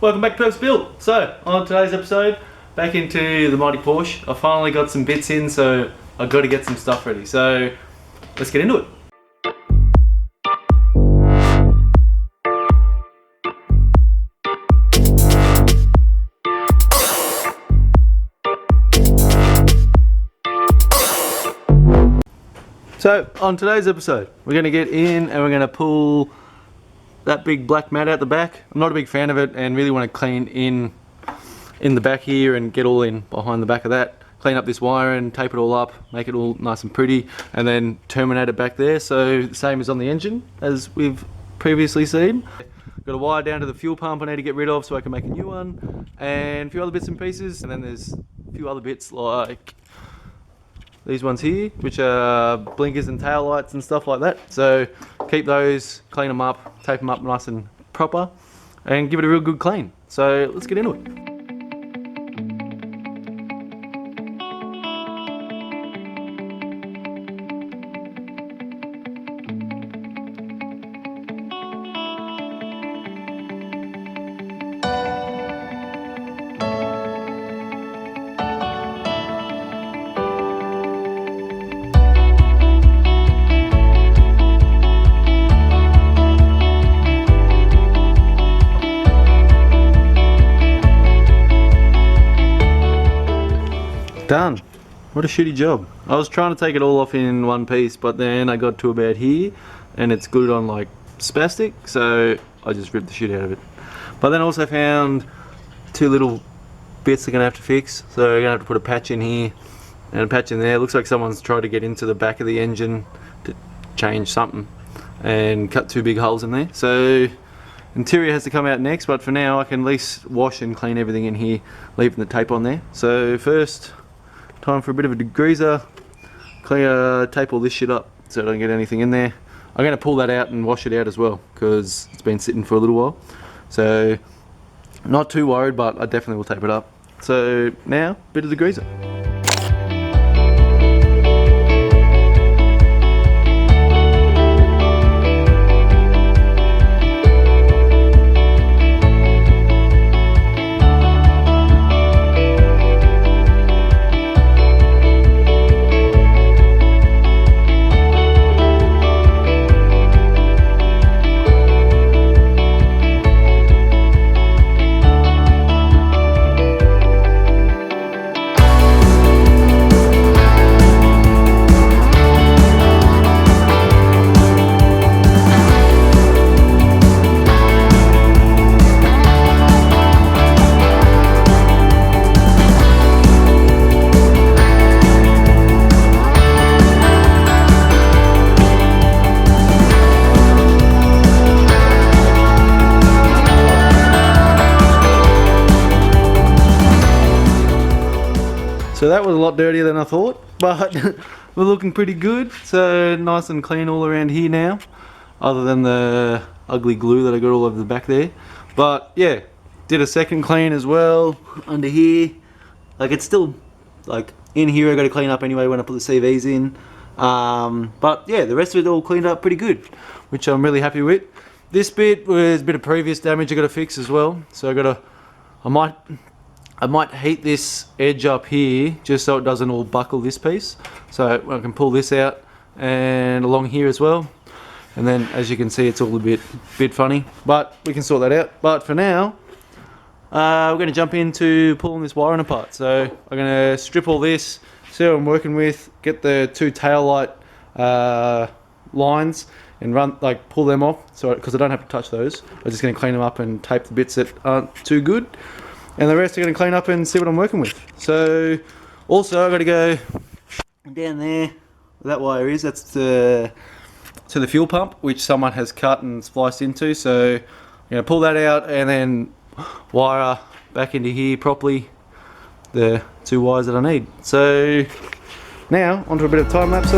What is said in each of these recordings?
Welcome back to Purpose Built. So, on today's episode, back into the mighty Porsche. I finally got some bits in, so I've got to get some stuff ready. So, let's get into it. So, on today's episode, we're going to get in and we're going to pull that big black mat out the back. I'm not a big fan of it and really want to clean in the back here and get all in behind the back of that. Clean up this wiring, tape it all up, make it all nice and pretty, and then terminate it back there. So the same as on the engine as we've previously seen. Got a wire down to the fuel pump I need to get rid of so I can make a new one, and a few other bits and pieces. And then there's a few other bits like these ones here, which are blinkers and tail lights and stuff like that. So keep those, clean them up, tape them up nice and proper, and give it a real good clean. So let's get into it. Done. What a shitty job. I was trying to take it all off in one piece, but then I got to about here and it's glued on like spastic, so I just ripped the shit out of it. But then I also found two little bits they're gonna have to fix, so I'm gonna have to put a patch in here and a patch in there. It looks like someone's tried to get into the back of the engine to change something and cut two big holes in there. So interior has to come out next, but for now I can at least wash and clean everything in here, leaving the tape on there. So first, time for a bit of a degreaser, tape all this shit up so I don't get anything in there. I'm going to pull that out and wash it out as well because it's been sitting for a little while. So not too worried, but I definitely will tape it up. So now, bit of degreaser. So that was a lot dirtier than I thought, but we're looking pretty good. So nice and clean all around here now, other than the ugly glue that I got all over the back there. But yeah, did a second clean as well under here. Like it's still like in here I got to clean up anyway when I put the CVs in. But yeah, the rest of it all cleaned up pretty good, which I'm really happy with. This bit was a bit of previous damage I got to fix as well. So I might heat this edge up here just so it doesn't all buckle this piece. So I can pull this out and along here as well. And then as you can see, it's all a bit funny, but we can sort that out. But for now, we're going to jump into pulling this wiring apart. So I'm going to strip all this, see what I'm working with, get the two tail light lines and pull them off. So because I don't have to touch those, I'm just going to clean them up and tape the bits that aren't too good. And the rest are going to clean up and see what I'm working with. So also I've got to go down there where that wire is. That's to the fuel pump, which someone has cut and spliced into. So I'm going to pull that out and then wire back into here properly the two wires that I need. So now onto a bit of time lapse.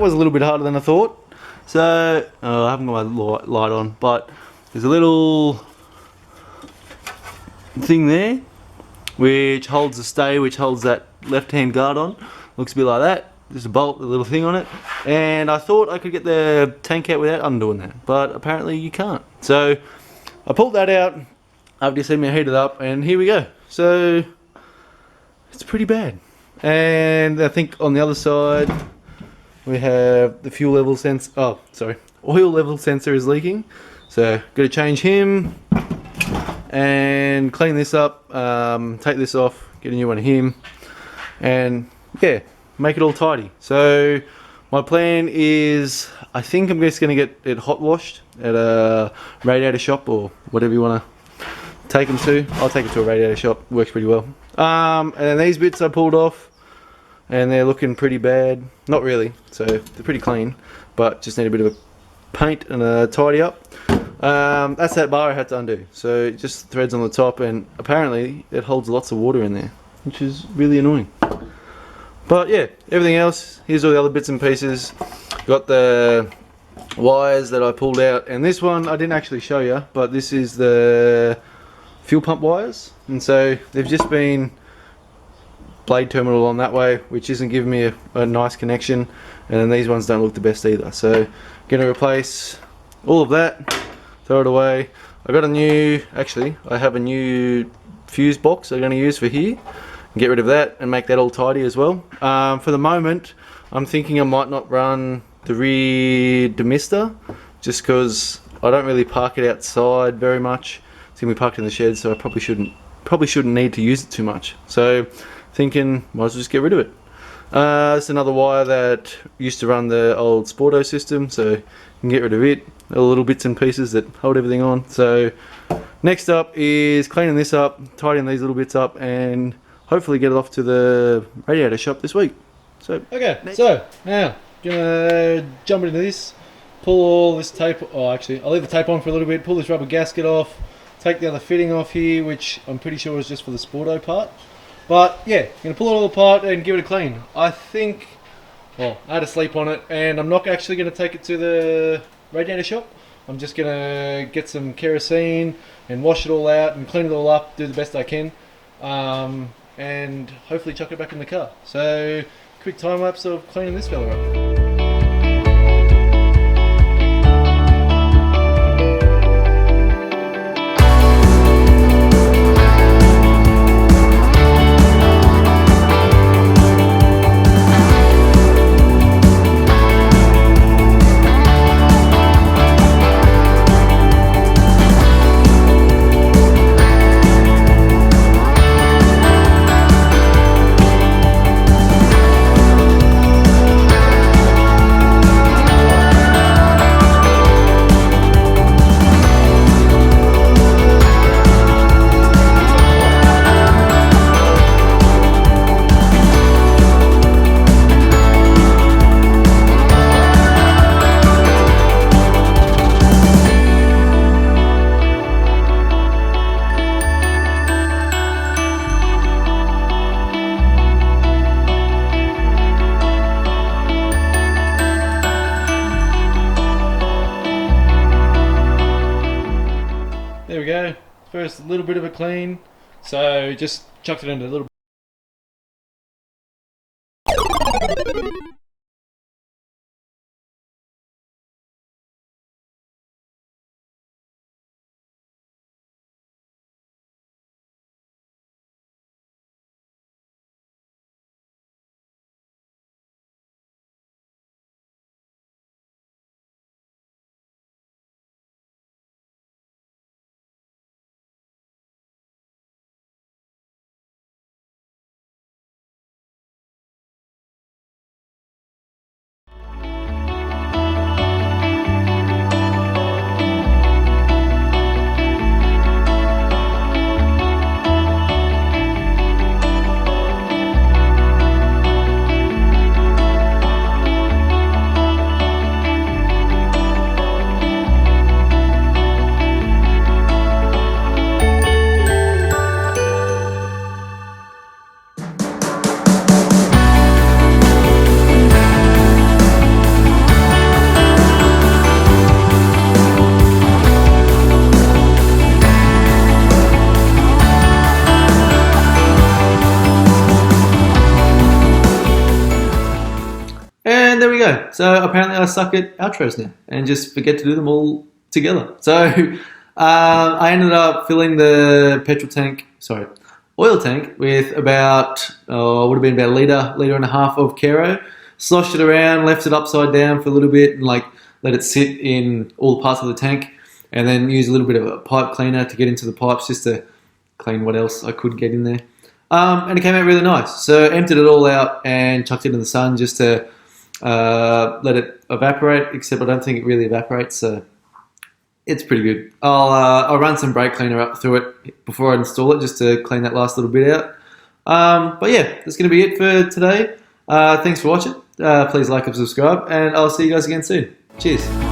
that was a little bit harder than I thought. So, I haven't got my light on, but there's a little thing there which holds the stay, which holds that left-hand guard on. Looks a bit like that. There's a bolt, a little thing on it. And I thought I could get the tank out without undoing that, but apparently you can't. So I pulled that out after you see me heat it up, and here we go. So it's pretty bad. And I think on the other side we have the fuel level sensor. Oh, sorry, oil level sensor is leaking. So got to change him and clean this up. Take this off, get a new one of him, and yeah, make it all tidy. So my plan is, I think I'm just going to get it hot washed at a radiator shop or whatever you want to take them to. I'll take it to a radiator shop, works pretty well. And then these bits I pulled off, and they're looking pretty bad. Not really, so they're pretty clean, but just need a bit of a paint and a tidy up. That's that bar I had to undo. So just threads on the top, and apparently it holds lots of water in there, which is really annoying. But yeah, everything else, here's all the other bits and pieces. Got the wires that I pulled out, and this one I didn't actually show you, but this is the fuel pump wires, and so they've just been blade terminal on that way, which isn't giving me a nice connection, and then these ones don't look the best either. So gonna replace all of that, throw it away. I got a new, actually I have a new fuse box I'm going to use for here. Get rid of that and make that all tidy as well. For the moment I'm thinking I might not run the rear demister, just because I don't really park it outside very much. It's going to be parked in the shed, so I probably shouldn't need to use it too much. So thinking might as well just get rid of it. It's another wire that used to run the old Sporto system, so you can get rid of it. All the little bits and pieces that hold everything on. So next up is cleaning this up, tidying these little bits up, and hopefully get it off to the radiator shop this week. So okay, so now gonna jump into this, pull all this tape. Oh, actually, I'll leave the tape on for a little bit. Pull this rubber gasket off, take the other fitting off here, which I'm pretty sure is just for the Sporto part. But yeah, gonna pull it all apart and give it a clean. I think, well, I had to sleep on it, and I'm not actually gonna take it to the radiator shop. I'm just gonna get some kerosene and wash it all out and clean it all up, do the best I can. And hopefully chuck it back in the car. So, quick time lapse of cleaning this fella up. There we go. First little bit of a clean. So just chucked it into a little go. So apparently I suck at outros now and just forget to do them all together. So I ended up filling the oil tank with about, would have been about a litre and a half of Kero. Sloshed it around, left it upside down for a little bit and like let it sit in all parts of the tank, and then use a little bit of a pipe cleaner to get into the pipes just to clean what else I could get in there. And it came out really nice. So emptied it all out and chucked it in the sun just to let it evaporate, except I don't think it really evaporates, so it's pretty good. I'll run some brake cleaner up through it before I install it just to clean that last little bit out. But yeah, that's going to be it for today. Thanks for watching. Please like and subscribe, and I'll see you guys again soon. Cheers.